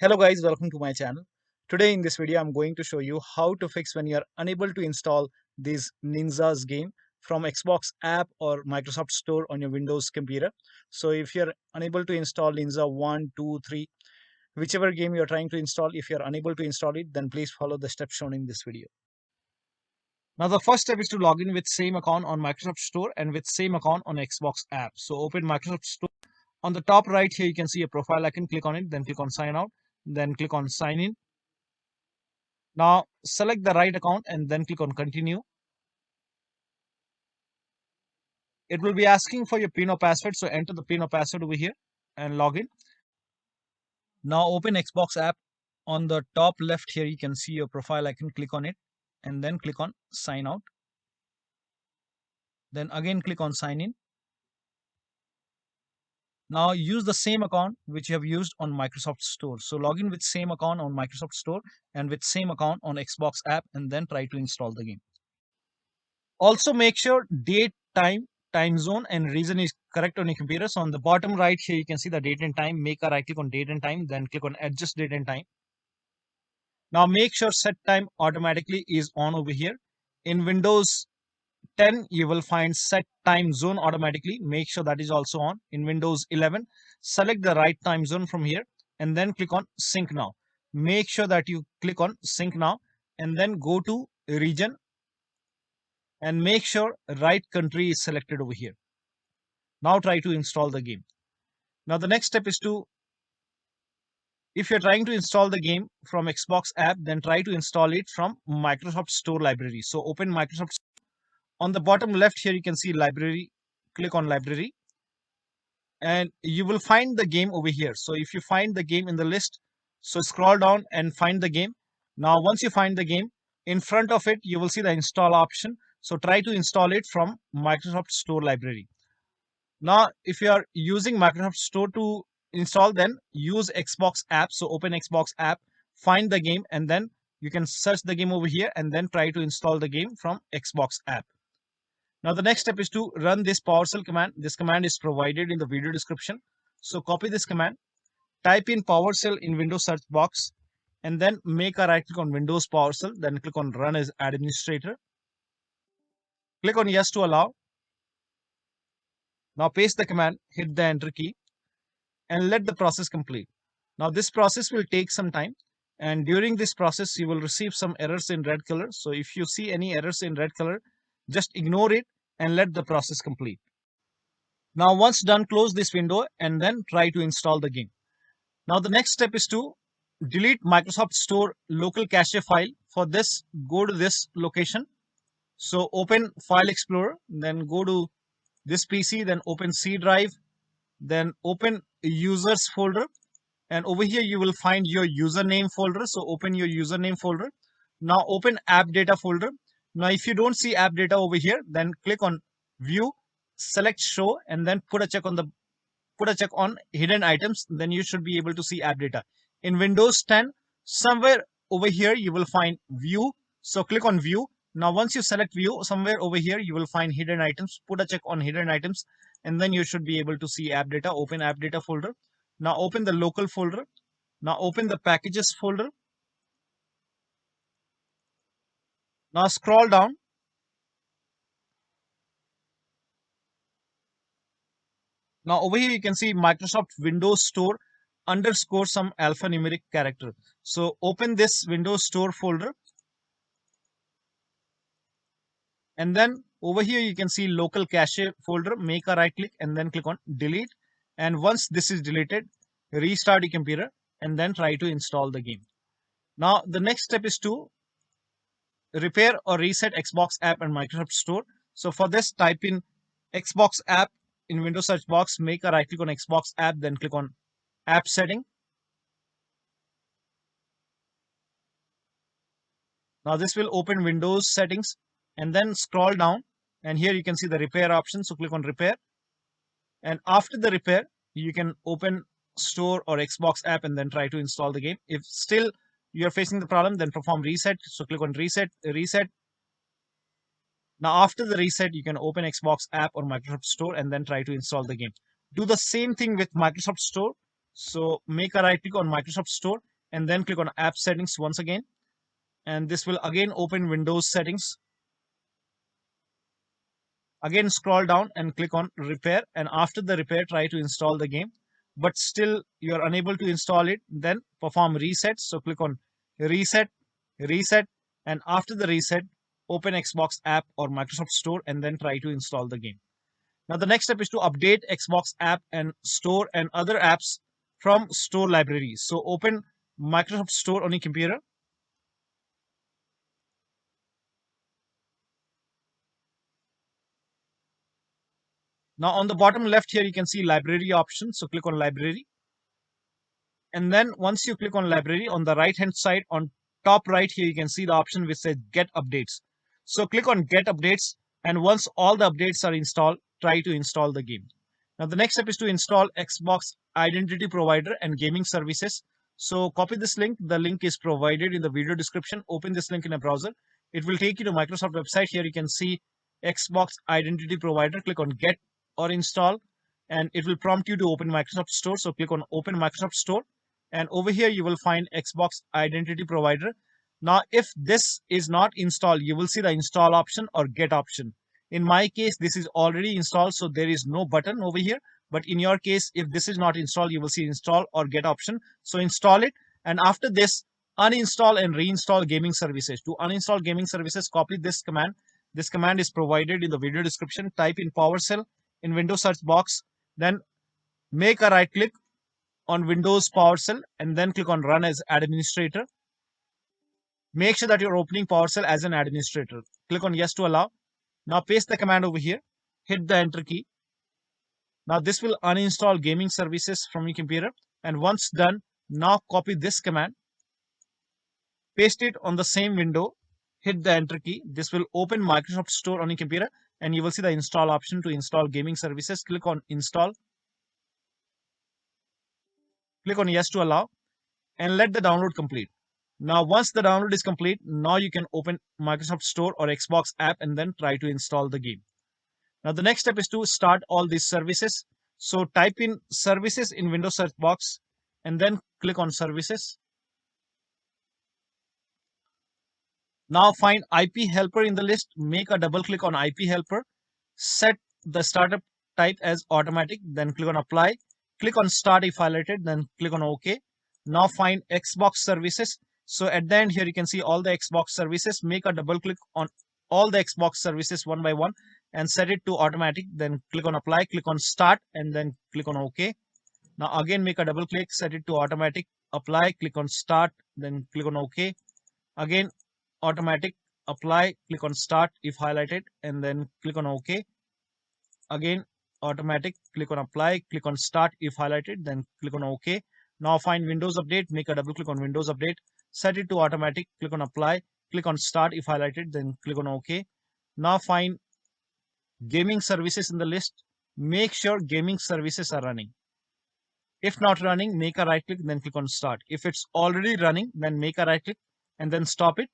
Hello guys, welcome to my channel. Today in this video I'm going to show you how to fix when you're unable to install this Ninja's game from Xbox app or Microsoft Store on your Windows computer. So if you're unable to install Ninja 1, 2, 3, whichever game you're trying to install, if you're unable to install it, then please follow the steps shown in this video. Now the first step is to log in with same account on Microsoft Store and with same account on Xbox app. So open Microsoft Store. On the top right here, you can see a profile icon. Click on it, then click on sign out, then click on sign in. Now select the right account and then click on continue. It will be asking for your PIN or password. So enter the PIN or password over here and log in. Now open Xbox app. On the top left here, you can see your profile icon. Click on it and then click on sign out. Then again click on sign in. Now use the same account which you have used on Microsoft Store. So log in with same account on Microsoft Store and with same account on Xbox app and then try to install the game. Also make sure date, time zone and region is correct on your computer. So on the bottom right here, you can see the date and time. Make a right click on date and time, then click on adjust date and time. Now make sure set time automatically is on over here. In Windows 10, you will find set time zone automatically. Make sure that is also on. In Windows 11, select the right time zone from here and then click on sync now. Make sure that you click on sync now and then go to region and make sure right country is selected over here. Now try to install the game. Now the next step is to, if you're trying to install the game from Xbox app, then try to install it from Microsoft Store library. So open Microsoft. On the bottom left here, you can see library. Click on library and you will find the game over here. So if you find the game in the list, so scroll down and find the game. Now once you find the game, in front of it you will see the install option. So try to install it from Microsoft Store library. Now if you are using Microsoft Store to install, then use Xbox app. So open Xbox app, find the game and then you can search the game over here and then try to install the game from Xbox app. Now the next step is to run this PowerShell command. This command is provided in the video description. So copy this command, type in PowerShell in Windows search box and then make a right click on Windows PowerShell, then click on run as administrator. Click on yes to allow. Now paste the command, hit the enter key and let the process complete. Now this process will take some time and during this process you will receive some errors in red color. So if you see any errors in red color, just ignore it and let the process complete. Now once done, close this window and then try to install the game. Now the next step is to delete Microsoft Store local cache file. For this, go to this location. So open File Explorer, then go to this PC, then open C drive, then open users folder and over here you will find your username folder. So open your username folder. Now open AppData folder. Now if you don't see AppData over here, then click on view, select show and then put a check on hidden items, then you should be able to see AppData. In Windows 10, somewhere over here you will find view. So click on view. Now once you select view, somewhere over here you will find hidden items. Put a check on hidden items and then you should be able to see AppData. Open AppData folder. Now open the local folder. Now open the packages folder. Now scroll down. Now over here you can see Microsoft Windows Store underscore some alphanumeric character. So open this Windows Store folder. And then over here you can see local cache folder. Make a right click and then click on delete. And once this is deleted, restart your computer and then try to install the game. Now the next step is to repair or reset Xbox app and Microsoft Store. So for this, type in Xbox app in Windows search box, make a right click on Xbox app, then click on app setting. Now this will open Windows settings and then scroll down and here you can see the repair option. So click on repair and after the repair, you can open Store or Xbox app and then try to install the game. If still you're facing the problem, then perform reset. So click on reset. Now after the reset, you can open Xbox app or Microsoft Store and then try to install the game. Do the same thing with Microsoft Store. So make a right click on Microsoft Store and then click on App Settings once again. And this will again open Windows Settings. Again, scroll down and click on Repair. And after the repair, try to install the game. But still, you're unable to install it. Then perform reset. So click on Reset, Reset. And after the reset, open Xbox app or Microsoft Store and then try to install the game. Now, the next step is to update Xbox app and store and other apps from store libraries. So open Microsoft Store on your computer. Now on the bottom left here, you can see library option. So click on library. And then once you click on library, on the right hand side on top right here, you can see the option which says get updates. So click on get updates. And once all the updates are installed, try to install the game. Now the next step is to install Xbox Identity Provider and Gaming Services. So copy this link. The link is provided in the video description. Open this link in a browser. It will take you to Microsoft website. Here you can see Xbox Identity Provider. Click on get or install and it will prompt you to open Microsoft Store. So click on open Microsoft Store. And over here, you will find Xbox Identity Provider. Now, if this is not installed, you will see the install option or get option. In my case, this is already installed, so there is no button over here. But in your case, if this is not installed, you will see install or get option. So install it. And after this, uninstall and reinstall gaming services. To uninstall gaming services, copy this command. This command is provided in the video description. Type in PowerShell in Windows search box. Then make a right click on Windows PowerShell and then click on Run as Administrator. Make sure that you're opening PowerShell as an administrator. Click on Yes to allow. Now paste the command over here. Hit the Enter key. Now this will uninstall gaming services from your computer. And once done, now copy this command. Paste it on the same window. Hit the Enter key. This will open Microsoft Store on your computer. And you will see the install option to install gaming services. Click on Install. Click on Yes to allow and let the download complete. Now, once the download is complete, now you can open Microsoft Store or Xbox app and then try to install the game. Now, the next step is to start all these services. So type in services in Windows search box and then click on services. Now find IP helper in the list. Make a double click on IP helper. Set the startup type as automatic. Then click on apply. Click on start if highlighted. Then click on OK. Now find Xbox services. So at the end here, you can see all the Xbox services. Make a double click on all the Xbox services one by one and set it to automatic. Then click on apply, click on start and then click on OK. Now again, make a double click, set it to automatic, apply, click on start, then click on OK. Again, automatic, apply, click on start if highlighted and then click on OK. Again, automatic, click on apply, click on start if highlighted, then click on OK. Now find Windows Update, make a double click on Windows Update, set it to automatic, click on apply, click on start if highlighted, then click on OK. Now find gaming services in the list. Make sure gaming services are running. If not running, make a right click, then click on start. If it's already running, then make a right click and then stop it.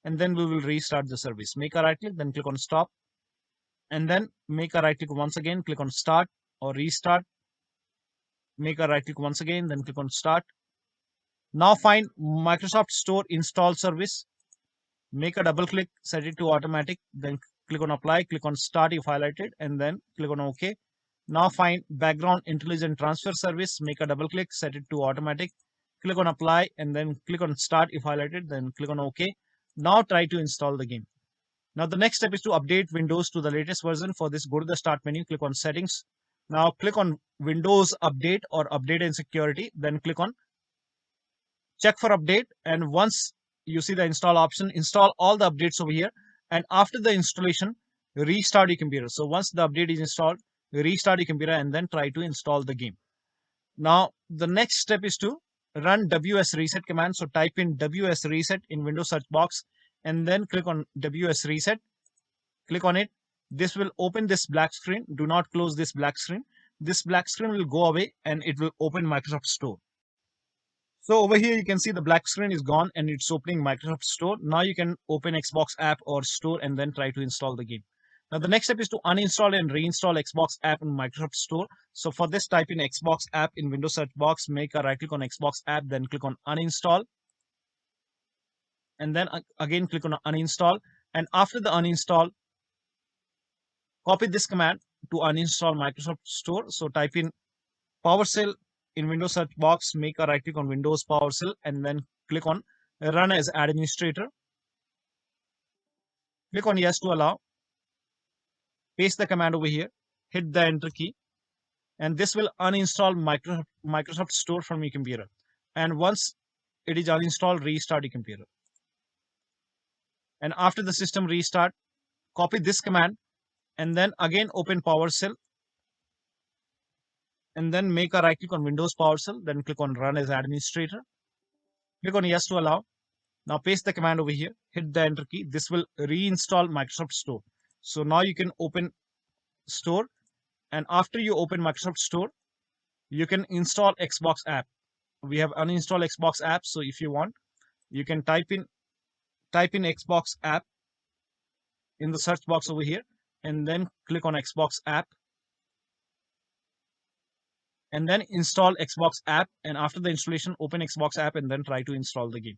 And then we will restart the service. Make a right click, then click on stop. And then make a right click once again, click on start or restart. Make a right click once again, then click on start. Now find Microsoft Store install service. Make a double click, set it to automatic, then click on apply, click on start if highlighted, and then click on OK. Now find background intelligent transfer service. Make a double click, set it to automatic, click on apply, and then click on start if highlighted, then click on OK. Now try to install the game. Now the next step is to update Windows to the latest version. For this, go to the start menu, click on settings. Now click on Windows Update or Update and Security, then click on check for update. And once you see the install option, install all the updates over here. And after the installation, restart your computer. So once the update is installed, restart your computer and then try to install the game. Now the next step is to run WSReset command. So type in WSReset in Windows search box and then click on WSReset. Click on it. This will open this black screen. Do not close this black screen. This black screen will go away and it will open Microsoft Store. So over here, you can see the black screen is gone and it's opening Microsoft Store. Now you can open Xbox app or store and then try to install the game. Now the next step is to uninstall and reinstall Xbox app in Microsoft Store. So for this, type in Xbox app in Windows search box, make a right click on Xbox app, then click on uninstall. And then again click on uninstall. And after the uninstall, copy this command to uninstall Microsoft Store. So type in PowerShell in Windows search box, make a right click on Windows PowerShell, and then click on Run as Administrator. Click on Yes to allow. Paste the command over here. Hit the Enter key. And this will uninstall Microsoft Store from your computer. And once it is uninstalled, restart your computer. And after the system restart, copy this command and then again open PowerShell and then make a right click on Windows PowerShell, then click on Run as Administrator. Click on Yes to allow. Now paste the command over here, hit the Enter key. This will reinstall Microsoft Store. So now you can open Store, and after you open Microsoft Store, you can install Xbox app. We have uninstalled Xbox app, so if you want, you can type in Xbox app in the search box over here, and then click on Xbox app, and then install Xbox app. And after the installation, open Xbox app and then try to install the game.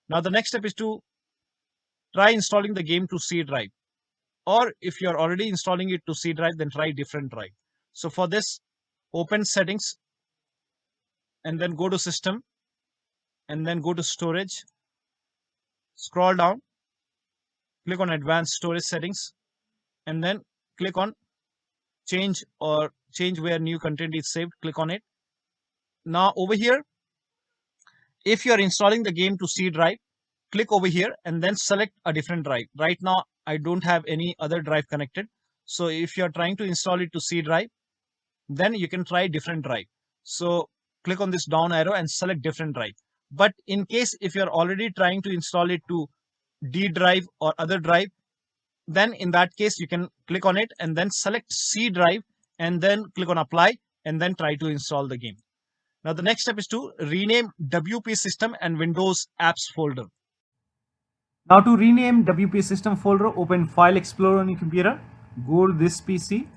Now the next step is to try installing the game to C drive, or if you're already installing it to C drive, then try different drive. So for this, open Settings and then go to System and then go to Storage. Scroll down, click on Advanced Storage Settings, and then click on Change where new content is saved. Click on it. Now over here, if you are installing the game to C drive, click over here and then select a different drive. Right now, I don't have any other drive connected. So if you are trying to install it to C drive, then you can try different drive. So click on this down arrow and select different drive. But in case if you're already trying to install it to D drive or other drive, then in that case, you can click on it and then select C drive and then click on Apply and then try to install the game. Now the next step is to rename WP System and Windows Apps folder. Now to rename WP System folder, open File Explorer on your computer, go to this PC,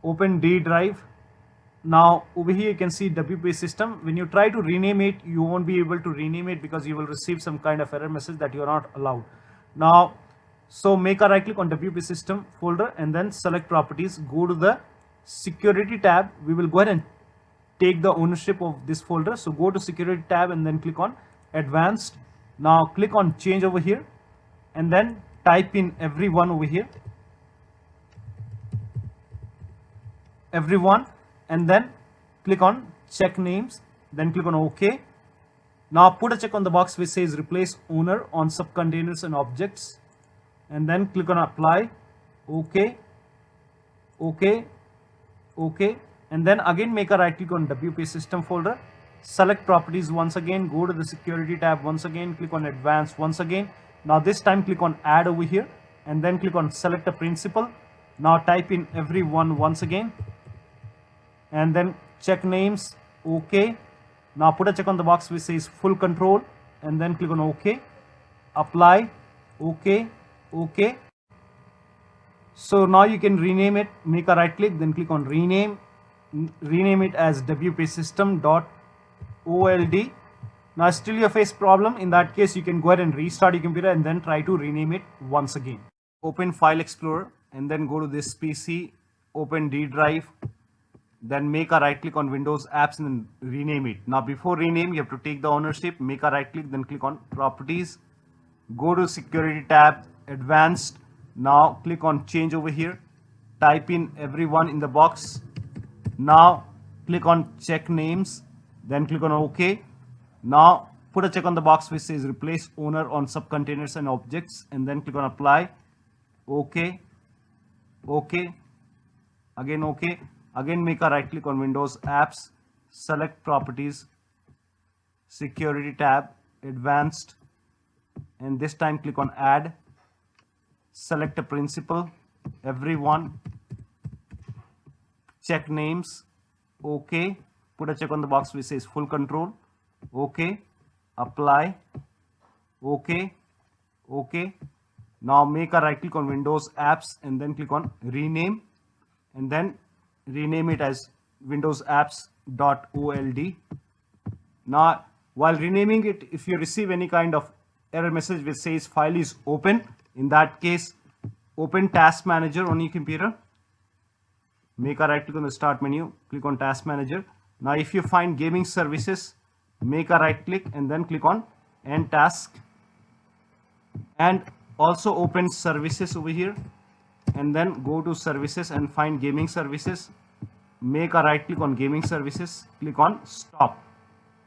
open D drive. Now over here you can see WP System. When you try to rename it, you won't be able to rename it because you will receive some kind of error message that you are not allowed. Now, so make a right click on WP System folder and then select Properties. Go to the Security tab. We will go ahead and take the ownership of this folder. So go to Security tab and then click on Advanced. Now click on Change over here and then type in everyone over here. Everyone, and then click on Check Names, then click on OK. Now put a check on the box which says Replace Owner on Subcontainers and Objects, and then click on Apply. OK, OK, OK, and then again make a right click on WP System folder, select Properties once again, go to the Security tab once again, click on Advanced once again. Now this time click on Add over here and then click on Select a Principal. Now type in everyone once again and then check names. OK. Now put a check on the box which says Full Control and then click on OK. Apply. OK. OK. So now you can rename it. Make a right click, then click on Rename. Rename it as WP System.old. Now still you face problem. In that case, you can go ahead and restart your computer and then try to rename it once again. Open File Explorer and then go to this PC, open D drive, then make a right click on Windows Apps and then rename it. Now before rename, you have to take the ownership, make a right click, then click on Properties, go to Security tab, Advanced. Now click on Change over here, type in everyone in the box. Now click on Check Names, then click on OK. Now put a check on the box which says Replace Owner on Subcontainers and Objects and then click on Apply. OK. OK. Again OK. Again make a right click on Windows Apps, select Properties, Security tab, Advanced, and this time click on Add, select a Principal, everyone, check names. OK. Put a check on the box which says Full Control. OK. Apply. OK. OK. Now make a right click on Windows Apps and then click on Rename, and then rename it as Windows Apps.old. Now, while renaming it, if you receive any kind of error message which says file is open, in that case, open Task Manager on your computer. Make a right click on the Start menu, click on Task Manager. Now, if you find Gaming Services, make a right click and then click on End Task, and also open Services over here, and then go to Services and find Gaming Services. Make a right click on Gaming Services, click on Stop.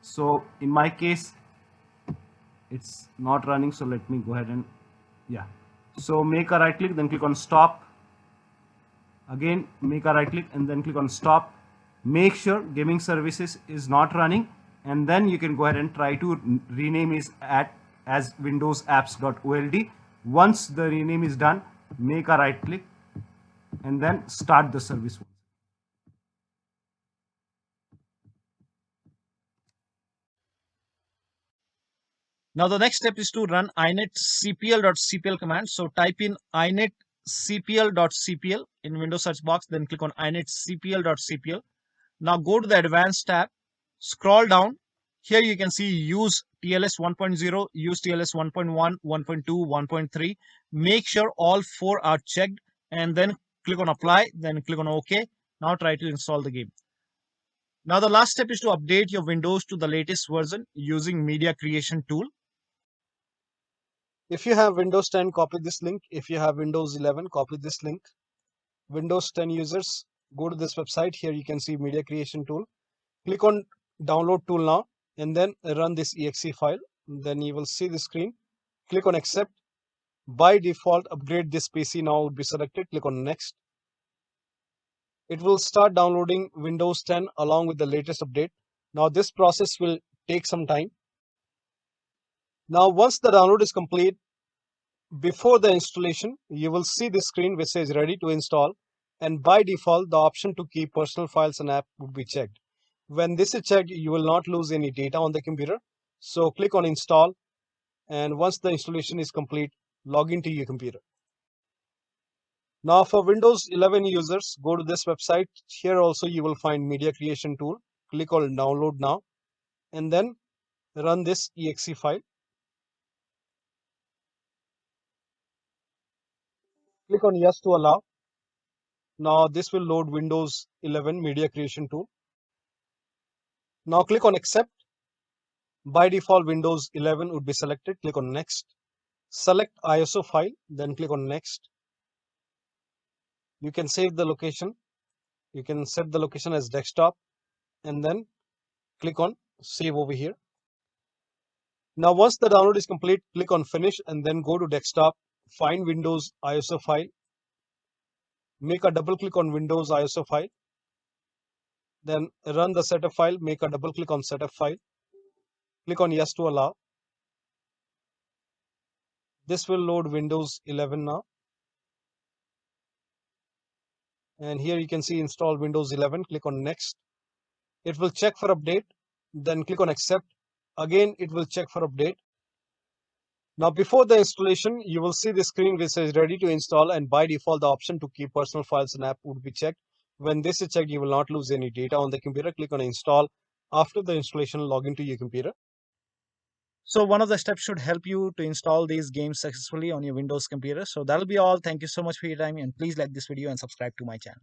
So in my case, it's not running, so let me go ahead and so make a right click, then click on Stop. Again, make a right click and then click on Stop. Make sure Gaming Services is not running, and then you can go ahead and try to rename it as Windows Apps.old. Once the rename is done, make a right click and then start the service. Now the next step is to run inetcpl.cpl command. So type in inetcpl.cpl in Windows search box, then click on inetcpl.cpl. Now go to the advanced tab, scroll down. Here you can see use TLS 1.0, use TLS 1.1, 1.2, 1.3. Make sure all 4 are checked and then click on apply, then click on OK. Now try to install the game. Now the last step is to update your Windows to the latest version using media creation tool. If you have Windows 10, copy this link. If you have Windows 11, copy this link. Windows 10 users, go to this website. Here you can see media creation tool. Click on download tool now and then run this exe file. Then you will see the screen. Click on accept. By default, upgrade this PC now would be selected. Click on next. It will start downloading Windows 10 along with the latest update. Now this process will take some time. Now once the download is complete, before the installation, you will see the screen which says ready to install, and by default the option to keep personal files and app would be checked. When this is checked, you will not lose any data on the computer. So click on install, and once the installation is complete, log into your computer. Now for Windows 11 users, go to this website. Here also you will find media creation tool. Click on download now and then run this exe file. Click on yes to allow. Now this will load Windows 11 media creation tool. Now click on accept. By default, Windows 11 would be selected. Click on next. Select ISO file, then click on next. You can save the location. You can set the location as desktop and then click on save over here. Now once the download is complete, click on finish and then go to desktop. Find Windows ISO file. Make a double click on Windows ISO file. Then run the setup file. Make a double click on setup file. Click on yes to allow. This will load Windows 11 now. And here you can see install Windows 11. Click on next. It will check for update. Then click on accept. Again, it will check for update. Now before the installation, you will see the screen which says ready to install, and by default the option to keep personal files and app would be checked. When this is checked, you will not lose any data on the computer. Click on install. After the installation, log into your computer. So one of the steps should help you to install these games successfully on your Windows computer. So that'll be all. Thank you so much for your time, and please like this video and subscribe to my channel.